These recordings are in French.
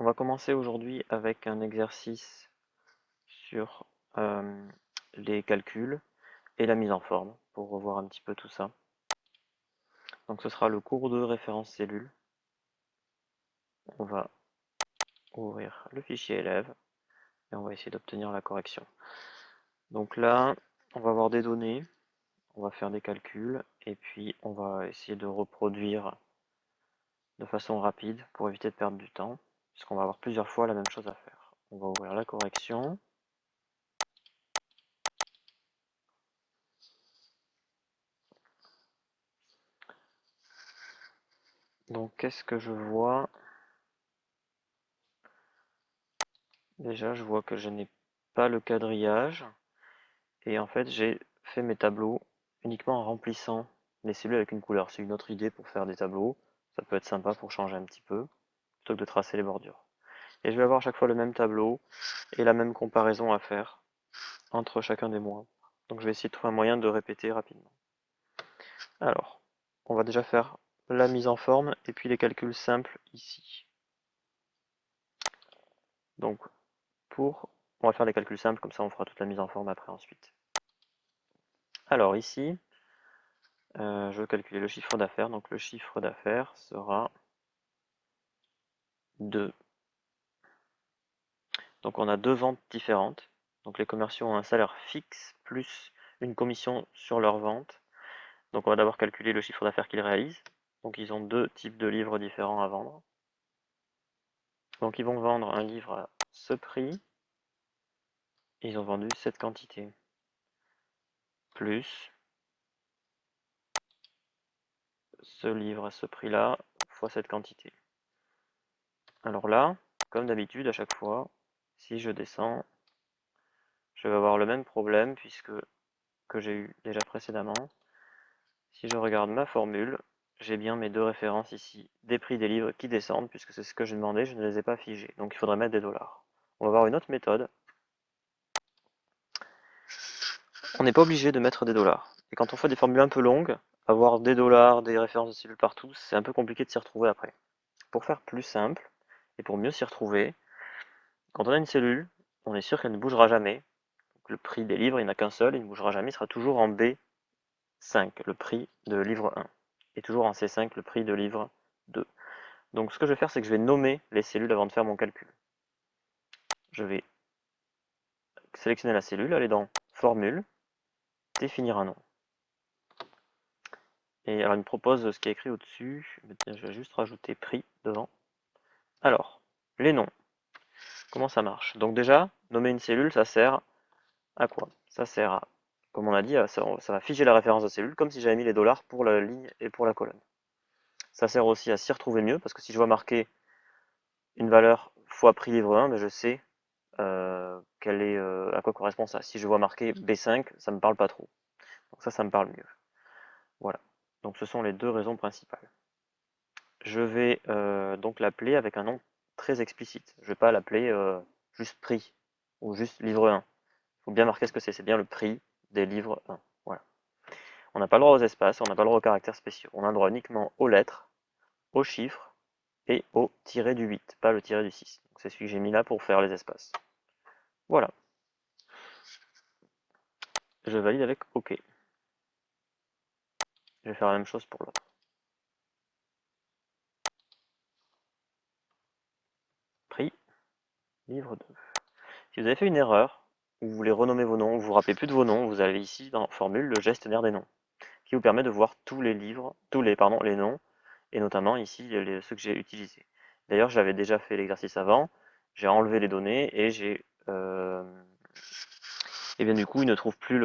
On va commencer aujourd'hui avec un exercice sur les calculs et la mise en forme pour revoir un petit peu tout ça. Donc ce sera le cours de référence cellule. On va ouvrir le fichier élève et on va essayer d'obtenir la correction. Donc là, on va avoir des données, on va faire des calculs et puis on va essayer de reproduire de façon rapide pour éviter de perdre du temps, puisqu'on va avoir plusieurs fois la même chose à faire. On va ouvrir la correction. Donc qu'est-ce que je vois? Déjà, je vois que je n'ai pas le quadrillage et en fait j'ai fait mes tableaux uniquement en remplissant les cellules avec une couleur. C'est une autre idée pour faire des tableaux. Ça peut être sympa pour changer un petit peu plutôt que de tracer les bordures. Et je vais avoir à chaque fois le même tableau et la même comparaison à faire entre chacun des mois. Donc je vais essayer de trouver un moyen de répéter rapidement. Alors, on va déjà faire la mise en forme et puis les calculs simples ici. Donc on va faire les calculs simples, comme ça on fera toute la mise en forme après ensuite. Alors ici, je veux calculer le chiffre d'affaires. Donc le chiffre d'affaires sera 2. Donc on a deux ventes différentes. Donc les commerciaux ont un salaire fixe plus une commission sur leur vente. Donc on va d'abord calculer le chiffre d'affaires qu'ils réalisent. Donc ils ont deux types de livres différents à vendre. Donc ils vont vendre un livre à ce prix. Et ils ont vendu cette quantité. Plus ce livre à ce prix-là fois cette quantité. Alors là, comme d'habitude, à chaque fois, si je descends, je vais avoir le même problème puisque que j'ai eu déjà précédemment. Si je regarde ma formule, j'ai bien mes deux références ici, des prix des livres qui descendent, puisque c'est ce que j'ai demandé, je ne les ai pas figés. Donc il faudrait mettre des dollars. On va voir une autre méthode. On n'est pas obligé de mettre des dollars. Et quand on fait des formules un peu longues, avoir des dollars, des références de cellules partout, c'est un peu compliqué de s'y retrouver après. Pour faire plus simple, et pour mieux s'y retrouver, quand on a une cellule, on est sûr qu'elle ne bougera jamais. Donc le prix des livres, il n'y en a qu'un seul, il ne bougera jamais, il sera toujours en B5, le prix de livre 1. Et toujours en C5, le prix de livre 2. Donc ce que je vais faire, c'est que je vais nommer les cellules avant de faire mon calcul. Je vais sélectionner la cellule, aller dans Formule, définir un nom. Et alors il me propose ce qui est écrit au-dessus. Je vais juste rajouter prix devant. Alors, les noms. Comment ça marche? Donc déjà, nommer une cellule, ça sert à quoi? Ça sert à, comme on a dit, ça va figer la référence de cellule, comme si j'avais mis les dollars pour la ligne et pour la colonne. Ça sert aussi à s'y retrouver mieux, parce que si je vois marquer une valeur fois prix livre 1, ben je sais à quoi correspond ça. Si je vois marqué B5, ça me parle pas trop. Donc ça me parle mieux. Voilà. Donc ce sont les deux raisons principales. Je vais donc l'appeler avec un nom très explicite. Je ne vais pas l'appeler juste prix ou juste livre 1. Il faut bien marquer ce que c'est. C'est bien le prix des livres 1. Voilà. On n'a pas le droit aux espaces, on n'a pas le droit aux caractères spéciaux. On a le droit uniquement aux lettres, aux chiffres et au tiré du 8, pas le tiré du 6. C'est celui que j'ai mis là pour faire les espaces. Voilà. Je valide avec OK. Je vais faire la même chose pour l'autre. Prix, livre 2. Si vous avez fait une erreur, ou vous voulez renommer vos noms, ou vous ne vous rappelez plus de vos noms, vous avez ici dans Formule le gestionnaire des noms, qui vous permet de voir tous les livres, les noms, et notamment ici ceux que j'ai utilisés. D'ailleurs, j'avais déjà fait l'exercice avant, j'ai enlevé les données et et bien du coup, il ne trouve plus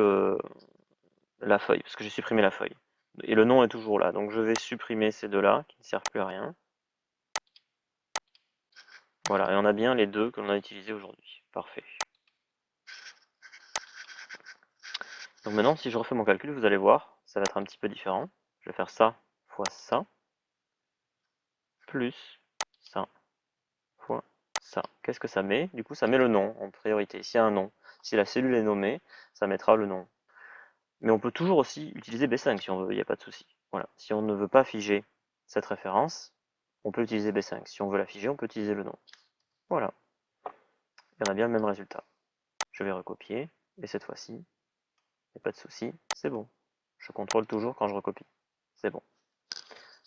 la feuille, parce que j'ai supprimé la feuille. Et le nom est toujours là, donc je vais supprimer ces deux-là, qui ne servent plus à rien. Voilà, et on a bien les deux que l'on a utilisés aujourd'hui. Parfait. Donc maintenant, si je refais mon calcul, vous allez voir, ça va être un petit peu différent. Je vais faire ça fois ça, plus ça fois ça. Qu'est-ce que ça met? Du coup, ça met le nom en priorité. S'il y a un nom, si la cellule est nommée, ça mettra le nom. Mais on peut toujours aussi utiliser B5 si on veut, il n'y a pas de souci. Voilà. Si on ne veut pas figer cette référence, on peut utiliser B5. Si on veut la figer, on peut utiliser le nom. Voilà, et on a bien le même résultat. Je vais recopier, et cette fois-ci, il n'y a pas de souci, c'est bon. Je contrôle toujours quand je recopie. C'est bon.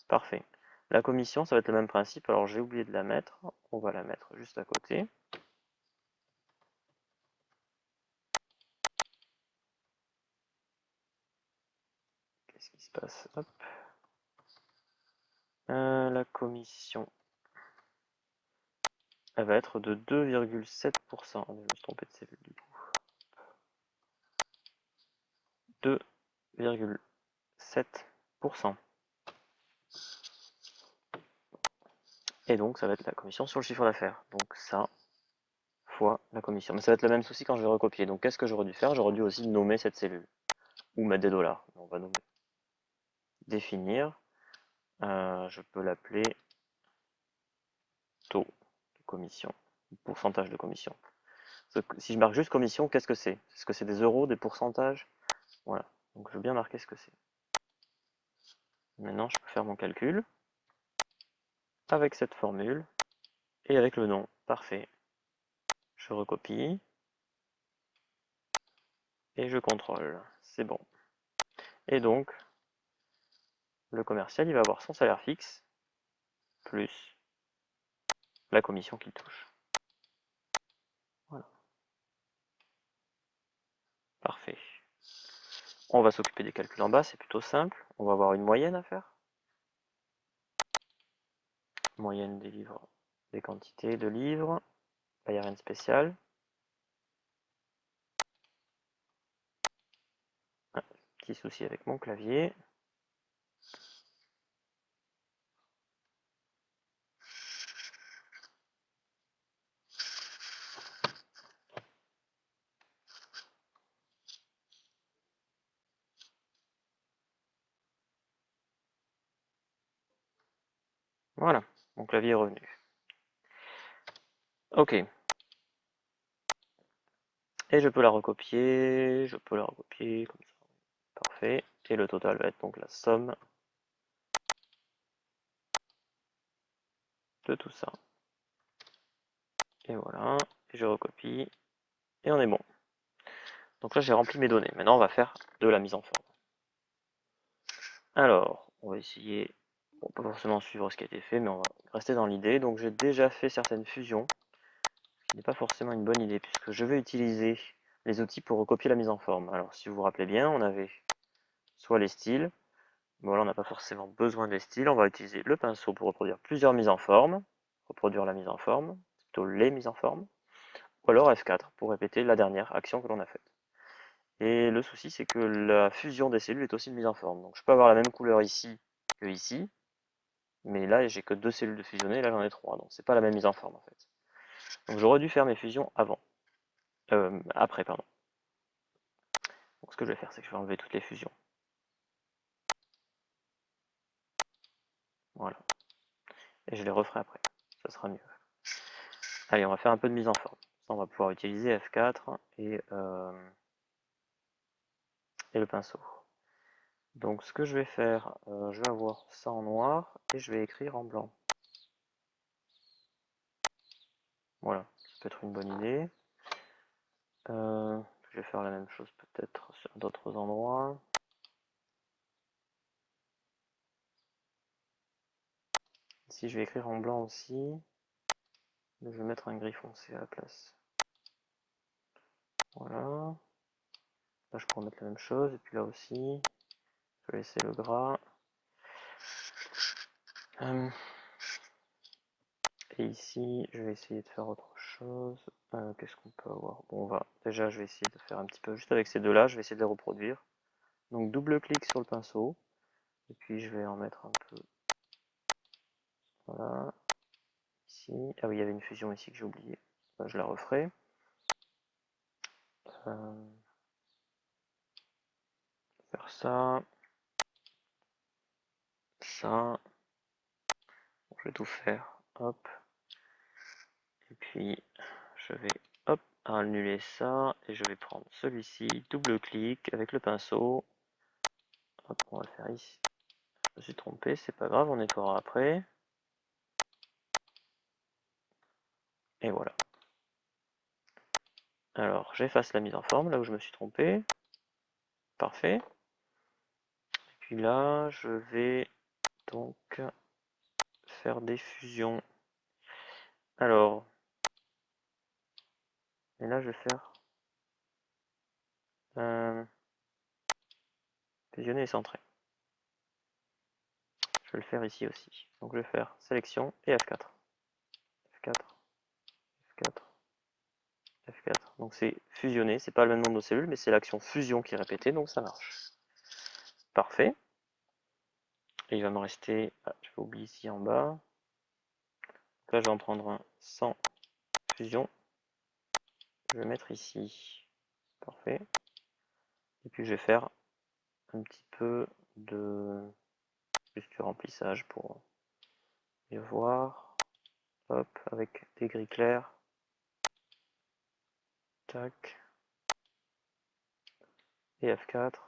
Parfait. La commission, ça va être le même principe. Alors j'ai oublié de la mettre. On va la mettre juste à côté. Qu'est-ce qui se passe? Hop. La commission, elle va être de 2,7%. Je me suis trompé de cellule du coup. 2,7%. Et donc ça va être la commission sur le chiffre d'affaires. Donc ça fois la commission. Mais ça va être le même souci quand je vais recopier. Donc qu'est-ce que j'aurais dû faire? J'aurais dû aussi nommer cette cellule. Ou mettre des dollars. On va nommer. Définir. Je peux l'appeler taux de commission. Pourcentage de commission. Si je marque juste commission, qu'est-ce que c'est? Est-ce que c'est des euros, des pourcentages? Voilà. Donc je veux bien marquer ce que c'est. Maintenant, je peux faire mon calcul avec cette formule et avec le nom. Parfait. Je recopie et je contrôle. C'est bon. Et donc, le commercial, il va avoir son salaire fixe plus la commission qu'il touche. Voilà. Parfait. On va s'occuper des calculs en bas, c'est plutôt simple. On va avoir une moyenne à faire. Moyenne des livres, des quantités de livres. Là, il n'y a rien de spécial. Ah, petit souci avec mon clavier. Voilà, mon clavier est revenu. Ok. Et je peux la recopier comme ça. Parfait. Et le total va être donc la somme de tout ça. Et voilà. Et je recopie. Et on est bon. Donc là, j'ai rempli mes données. Maintenant, on va faire de la mise en forme. Alors, on va essayer, bon, pas forcément suivre ce qui a été fait, mais on va rester dans l'idée. Donc j'ai déjà fait certaines fusions, ce qui n'est pas forcément une bonne idée, puisque je vais utiliser les outils pour recopier la mise en forme. Alors, si vous vous rappelez bien, on avait soit les styles. Bon, là, on n'a pas forcément besoin des styles. On va utiliser le pinceau pour reproduire plusieurs mises en forme. Reproduire la mise en forme, plutôt les mises en forme. Ou alors F4 pour répéter la dernière action que l'on a faite. Et le souci, c'est que la fusion des cellules est aussi une mise en forme. Donc je peux avoir la même couleur ici que ici. Mais là, j'ai que deux cellules de fusionner. Là, j'en ai trois. Donc c'est pas la même mise en forme en fait. Donc j'aurais dû faire mes fusions avant. Après, pardon. Donc ce que je vais faire, c'est que je vais enlever toutes les fusions. Voilà. Et je les referai après. Ça sera mieux. Allez, on va faire un peu de mise en forme. Ça, on va pouvoir utiliser F4 et le pinceau. Donc ce que je vais faire, je vais avoir ça en noir et je vais écrire en blanc. Voilà, ça peut être une bonne idée. Je vais faire la même chose peut-être sur d'autres endroits. Ici je vais écrire en blanc aussi. Je vais mettre un gris foncé à la place. Voilà. Là je pourrais mettre la même chose, et puis là aussi. Je vais laisser le gras. Et ici, je vais essayer de faire autre chose. Qu'est-ce qu'on peut avoir? Bon, déjà, je vais essayer de faire un petit peu, juste avec ces deux-là, je vais essayer de les reproduire. Donc, double-clic sur le pinceau. Et puis, je vais en mettre un peu. Voilà. Ici. Ah oui, il y avait une fusion ici que j'ai oublié. Je la referai. Faire ça. Ça. Bon, je vais tout faire. Hop. Et puis, je vais, hop, annuler ça. Et je vais prendre celui-ci. Double-clic avec le pinceau. Hop, on va le faire ici. Je me suis trompé, c'est pas grave, on nettoiera après. Et voilà. Alors, j'efface la mise en forme, là où je me suis trompé. Parfait. Et puis là, je vais donc faire des fusions. Alors, et là, je vais faire fusionner et centrer. Je vais le faire ici aussi. Donc, je vais faire sélection et F4. F4, F4, F4. Donc, c'est fusionner. C'est pas le nombre de cellules, mais c'est l'action fusion qui est répétée, donc ça marche. Parfait. Et il va me rester, je vais oublier ici en bas. Là, je vais en prendre un sans fusion. Je vais mettre ici. Parfait. Et puis, je vais faire un petit peu de juste du remplissage pour mieux voir. Hop, avec des gris clairs. Tac. Et F4.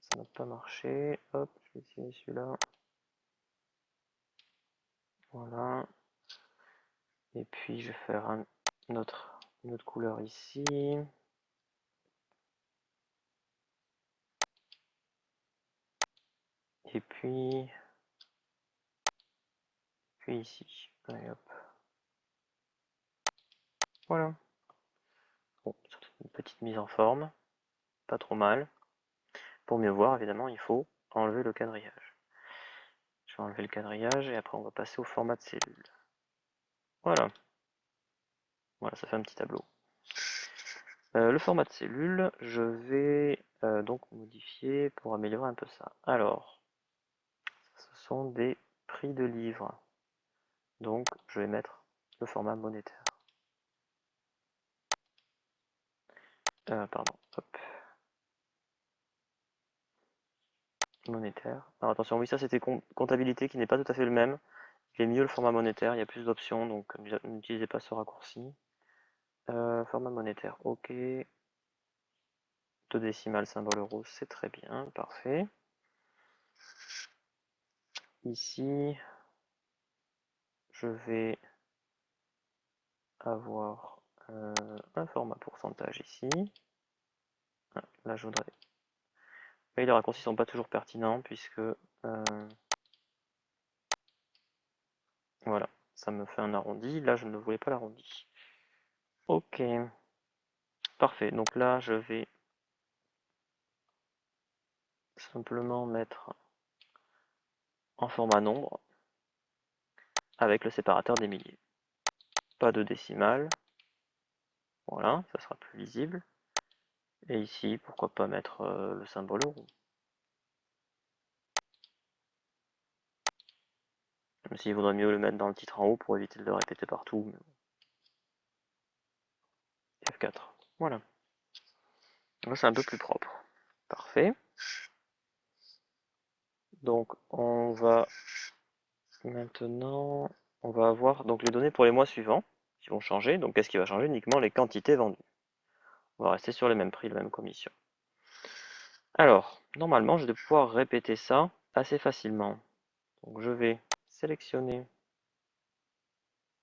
Ça n'a pas marché. Hop, je vais essayer celui-là. Voilà. Et puis, je vais faire une autre couleur ici. Et puis ici. Allez, hop. Voilà. Bon, une petite mise en forme. Pas trop mal. Pour mieux voir, évidemment, il faut enlever le quadrillage. Je vais enlever le quadrillage et après on va passer au format de cellule. Voilà. Voilà, ça fait un petit tableau. Le format de cellule, je vais donc modifier pour améliorer un peu ça. Alors, ce sont des prix de livres. Donc, je vais mettre le format monétaire. Pardon, hop. Monétaire. Alors attention, oui, ça c'était comptabilité qui n'est pas tout à fait le même. Il est mieux le format monétaire, il y a plus d'options, donc n'utilisez pas ce raccourci. Format monétaire, ok. 2 décimales, symbole euro, c'est très bien, parfait. Ici, je vais avoir un format pourcentage ici. Ah, là, je voudrais. Et les raccourcis sont pas toujours pertinents puisque voilà, ça me fait un arrondi. Là, je ne voulais pas l'arrondi. Ok, parfait. Donc là, je vais simplement mettre en format nombre avec le séparateur des milliers. Pas de décimales. Voilà, ça sera plus lisible. Et ici, pourquoi pas mettre le symbole euro. Même s'il vaudrait mieux le mettre dans le titre en haut pour éviter de le répéter partout. F4. Voilà. Là, c'est un peu plus propre. Parfait. Donc, on va maintenant, on va avoir donc les données pour les mois suivants qui vont changer. Donc, qu'est-ce qui va changer? Uniquement les quantités vendues. On va rester sur les mêmes prix, la même commission. Alors, normalement, je vais pouvoir répéter ça assez facilement. Donc, je vais sélectionner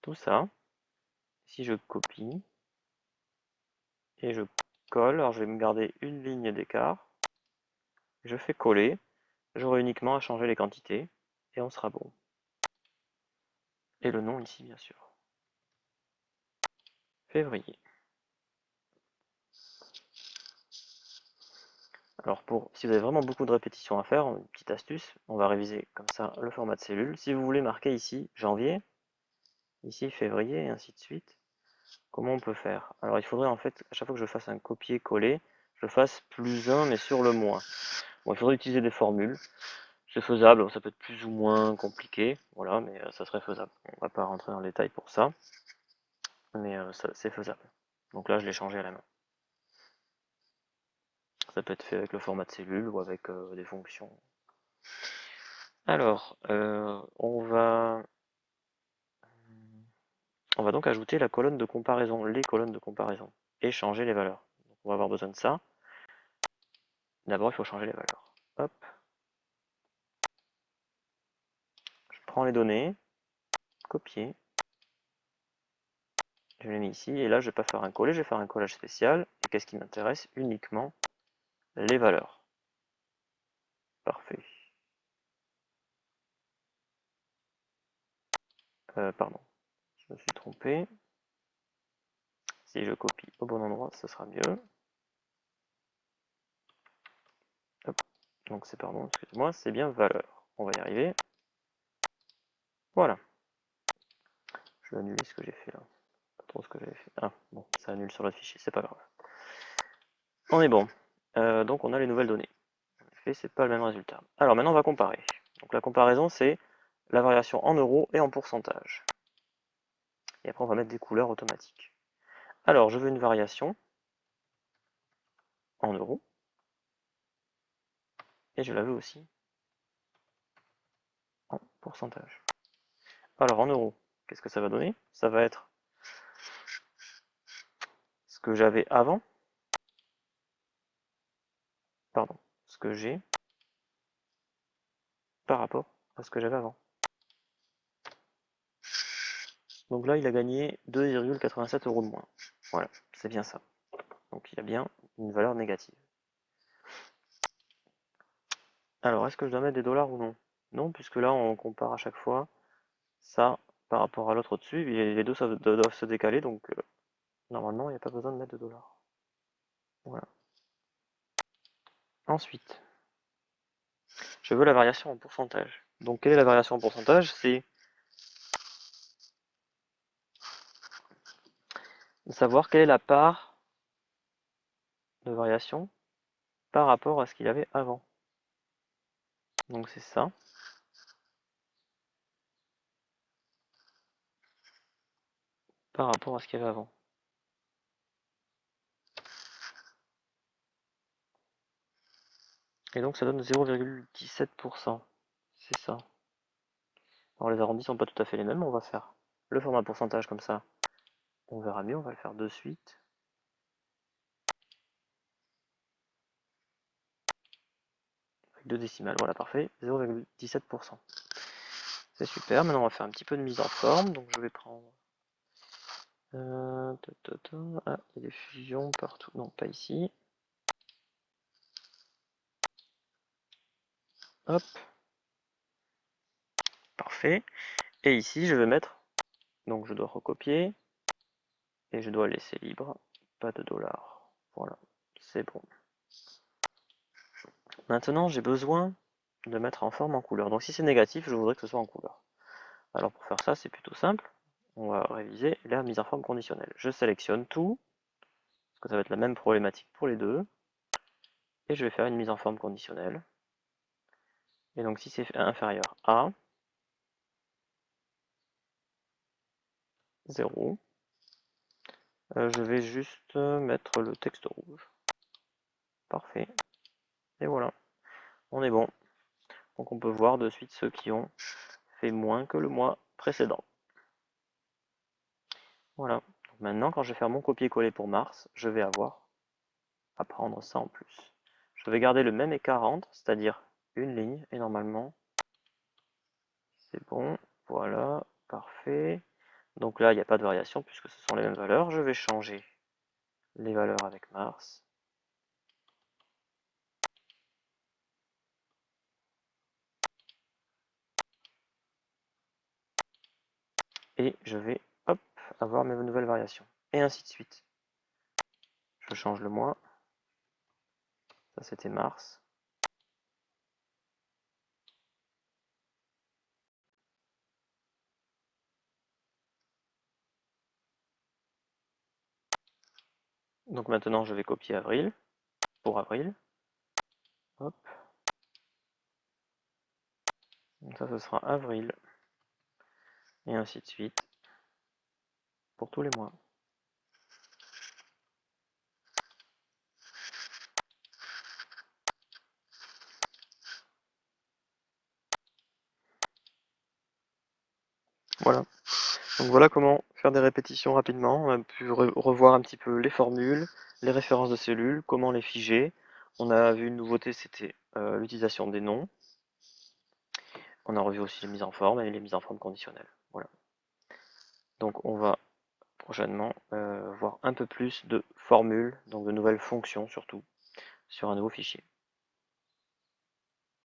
tout ça. Si je copie et je colle, alors je vais me garder une ligne d'écart. Je fais coller. J'aurai uniquement à changer les quantités et on sera bon. Et le nom ici, bien sûr. Février. Alors si vous avez vraiment beaucoup de répétitions à faire, une petite astuce, on va réviser comme ça le format de cellule. Si vous voulez marquer ici janvier, ici février, et ainsi de suite, comment on peut faire? Alors il faudrait en fait, à chaque fois que je fasse un copier-coller, je fasse +1 mais sur le moins. Bon, il faudrait utiliser des formules. C'est faisable, ça peut être plus ou moins compliqué, voilà, mais ça serait faisable. On va pas rentrer dans le détail pour ça, mais c'est faisable. Donc là, je l'ai changé à la main. Ça peut être fait avec le format de cellule ou avec des fonctions. Alors, on va donc ajouter la colonne de comparaison, les colonnes de comparaison, et changer les valeurs. Donc, on va avoir besoin de ça. D'abord, il faut changer les valeurs. Hop. Je prends les données, copier, Je l'ai mis ici, et là je vais pas faire un coller, je vais faire un collage spécial. Et qu'est-ce qui m'intéresse? Uniquement les valeurs. Parfait. Pardon, je me suis trompé. Si je copie au bon endroit, ce sera mieux. Hop. Donc c'est pardon, excusez-moi, c'est bien valeur. On va y arriver. Voilà. Je vais annuler ce que j'ai fait là. Pas trop ce que j'avais fait. Ah, bon, ça annule sur le fichier, c'est pas grave. On est bon. Donc on a les nouvelles données. En effet, c'est pas le même résultat. Alors maintenant on va comparer. Donc la comparaison c'est la variation en euros et en pourcentage. Et après on va mettre des couleurs automatiques. Alors je veux une variation en euros. Et je la veux aussi en pourcentage. Alors en euros, qu'est-ce que ça va donner? Ça va être ce que j'avais avant. Pardon, ce que j'ai par rapport à ce que j'avais avant. Donc là, il a gagné 2,87 € de moins. Voilà, c'est bien ça. Donc il y a bien une valeur négative. Alors, est-ce que je dois mettre des dollars ou non? Non, puisque là, on compare à chaque fois ça par rapport à l'autre au-dessus, et les deux doivent se décaler, donc normalement, il n'y a pas besoin de mettre de dollars. Voilà. Ensuite, je veux la variation en pourcentage. Donc, quelle est la variation en pourcentage? C'est de savoir quelle est la part de variation par rapport à ce qu'il avait avant. Donc, c'est ça. Par rapport à ce qu'il y avait avant. Et donc ça donne 0,17%. C'est ça. Alors les arrondis sont pas tout à fait les mêmes, on va faire le format pourcentage comme ça. On verra mieux, on va le faire de suite. Avec deux décimales, voilà parfait, 0,17%. C'est super, maintenant on va faire un petit peu de mise en forme, donc je vais prendre... Ah, il y a des fusions partout, non pas ici. Hop. Parfait. Et ici je vais mettre, donc je dois recopier, et je dois laisser libre, pas de dollars. Voilà, c'est bon. Maintenant j'ai besoin de mettre en forme en couleur. Donc si c'est négatif, je voudrais que ce soit en couleur. Alors pour faire ça, c'est plutôt simple. On va réviser la mise en forme conditionnelle. Je sélectionne tout, parce que ça va être la même problématique pour les deux. Et je vais faire une mise en forme conditionnelle. Et donc si c'est inférieur à 0, je vais juste mettre le texte rouge. Parfait. Et voilà, on est bon. Donc on peut voir de suite ceux qui ont fait moins que le mois précédent. Voilà. Donc maintenant, quand je vais faire mon copier-coller pour mars, je vais avoir à prendre ça en plus. Je vais garder le même écart entre, c'est-à-dire une ligne, et normalement, c'est bon. Voilà, parfait. Donc là, il n'y a pas de variation puisque ce sont les mêmes valeurs. Je vais changer les valeurs avec mars. Et je vais, hop, avoir mes nouvelles variations. Et ainsi de suite. Je change le mois. Ça, c'était mars. Donc maintenant, je vais copier avril, pour avril. Hop. Donc ça, ce sera avril. Et ainsi de suite. Pour tous les mois. Voilà. Donc voilà comment faire des répétitions rapidement. On a pu revoir un petit peu les formules, les références de cellules, comment les figer. On a vu une nouveauté, c'était l'utilisation des noms. On a revu aussi les mises en forme et les mises en forme conditionnelles. Voilà. Donc on va prochainement voir un peu plus de formules, donc de nouvelles fonctions surtout, sur un nouveau fichier.